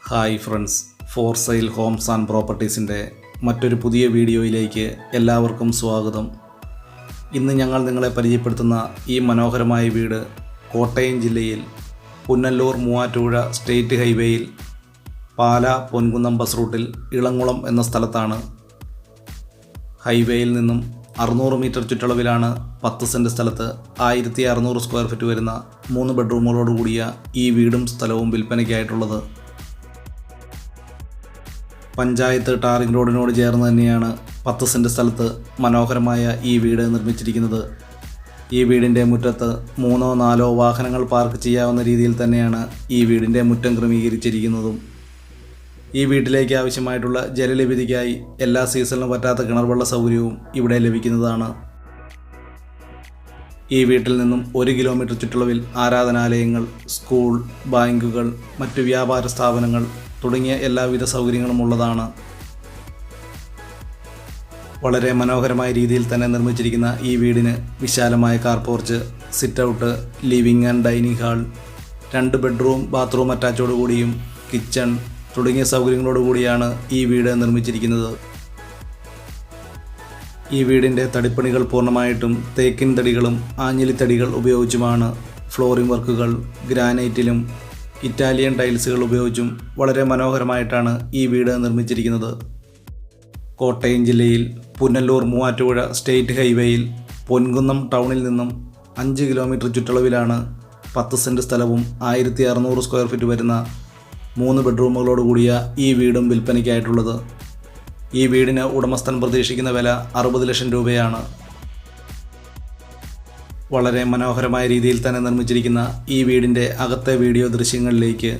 Hi friends, for sale homes and പ്രോപ്പർട്ടീസിൻ്റെ മറ്റൊരു പുതിയ വീഡിയോയിലേക്ക് എല്ലാവർക്കും സ്വാഗതം. ഇന്ന് ഞങ്ങൾ നിങ്ങളെ പരിചയപ്പെടുത്തുന്ന ഈ മനോഹരമായ വീട് കോട്ടയം ജില്ലയിൽ പുനലൂർ മൂവാറ്റുപുഴ സ്റ്റേറ്റ് ഹൈവേയിൽ പാല പൊൻകുന്നം ബസ് റൂട്ടിൽ ഇളംകുളം എന്ന സ്ഥലത്താണ്. ഹൈവേയിൽ നിന്നും 600 മീറ്റർ ചുറ്റളവിലാണ് 10 സെൻറ്റ് സ്ഥലത്ത് 1600 സ്ക്വയർ ഫീറ്റ് വരുന്ന 3 ബെഡ്റൂമുകളോട് കൂടിയ ഈ വീടും സ്ഥലവും വിൽപ്പനയ്ക്കായിട്ടുള്ളത്. പഞ്ചായത്ത് ടാറിംഗ് റോഡിനോട് ചേർന്ന് തന്നെയാണ് 10 സെൻറ്റ് സ്ഥലത്ത് മനോഹരമായ ഈ വീട് നിർമ്മിച്ചിരിക്കുന്നത്. ഈ വീടിൻ്റെ മുറ്റത്ത് 3-4 വാഹനങ്ങൾ പാർക്ക് ചെയ്യാവുന്ന രീതിയിൽ തന്നെയാണ് ഈ വീടിൻ്റെ മുറ്റം ക്രമീകരിച്ചിരിക്കുന്നതും. ഈ വീട്ടിലേക്ക് ആവശ്യമായിട്ടുള്ള ജലലഭ്യതയ്ക്കായി എല്ലാ സീസണിലും പറ്റാത്ത കിണർവെള്ള സൗകര്യവും ഇവിടെ ലഭിക്കുന്നതാണ്. ഈ വീട്ടിൽ നിന്നും 1 കിലോമീറ്റർ ചുറ്റളവിൽ ആരാധനാലയങ്ങൾ, സ്കൂൾ, ബാങ്കുകൾ, മറ്റു വ്യാപാര സ്ഥാപനങ്ങൾ തുടങ്ങിയ എല്ലാവിധ സൗകര്യങ്ങളും ഉള്ളതാണ്. വളരെ മനോഹരമായ രീതിയിൽ തന്നെ നിർമ്മിച്ചിരിക്കുന്ന ഈ വീടിന് വിശാലമായ car porch, sit out, living and dining hall, 2 bedroom bathroom അറ്റാച്ചോടുകൂടിയും കിച്ചൺ തുടങ്ങിയ സൗകര്യങ്ങളോടുകൂടിയാണ് ഈ വീട് നിർമ്മിച്ചിരിക്കുന്നത്. ഈ വീടിൻ്റെ തടിപ്പണികൾ പൂർണ്ണമായിട്ടും തേക്കിൻ തടികളും ആഞ്ഞിലിത്തടികൾ ഉപയോഗിച്ചുമാണ്. ഫ്ലോറിംഗ് വർക്കുകൾ ഗ്രാനൈറ്റിലും ഇറ്റാലിയൻ ടൈൽസുകൾ ഉപയോഗിച്ചും വളരെ മനോഹരമായിട്ടാണ് ഈ വീട് നിർമ്മിച്ചിരിക്കുന്നത്. കോട്ടയം ജില്ലയിൽ പുനലൂർ മൂവാറ്റുപുഴ സ്റ്റേറ്റ് ഹൈവേയിൽ പൊൻകുന്നം ടൗണിൽ നിന്നും 5 കിലോമീറ്റർ ചുറ്റളവിലാണ് 10 സെൻറ്റ് സ്ഥലവും 1600 സ്ക്വയർ ഫീറ്റ് വരുന്ന 3 ബെഡ്റൂമുകളോട് കൂടിയ ഈ വീടും വിൽപ്പനയ്ക്കായിട്ടുള്ളത്. ഈ വീടിന് ഉടമസ്ഥൻ പ്രതീക്ഷിക്കുന്ന വില 60 ലക്ഷം രൂപയാണ്. വളരെ മനോഹരമായ രീതിയിൽ തന്നെ നിർമ്മിച്ചിരിക്കുന്ന ഈ വീടിൻ്റെ അകത്തെ വീഡിയോ ദൃശ്യങ്ങളിലേക്ക്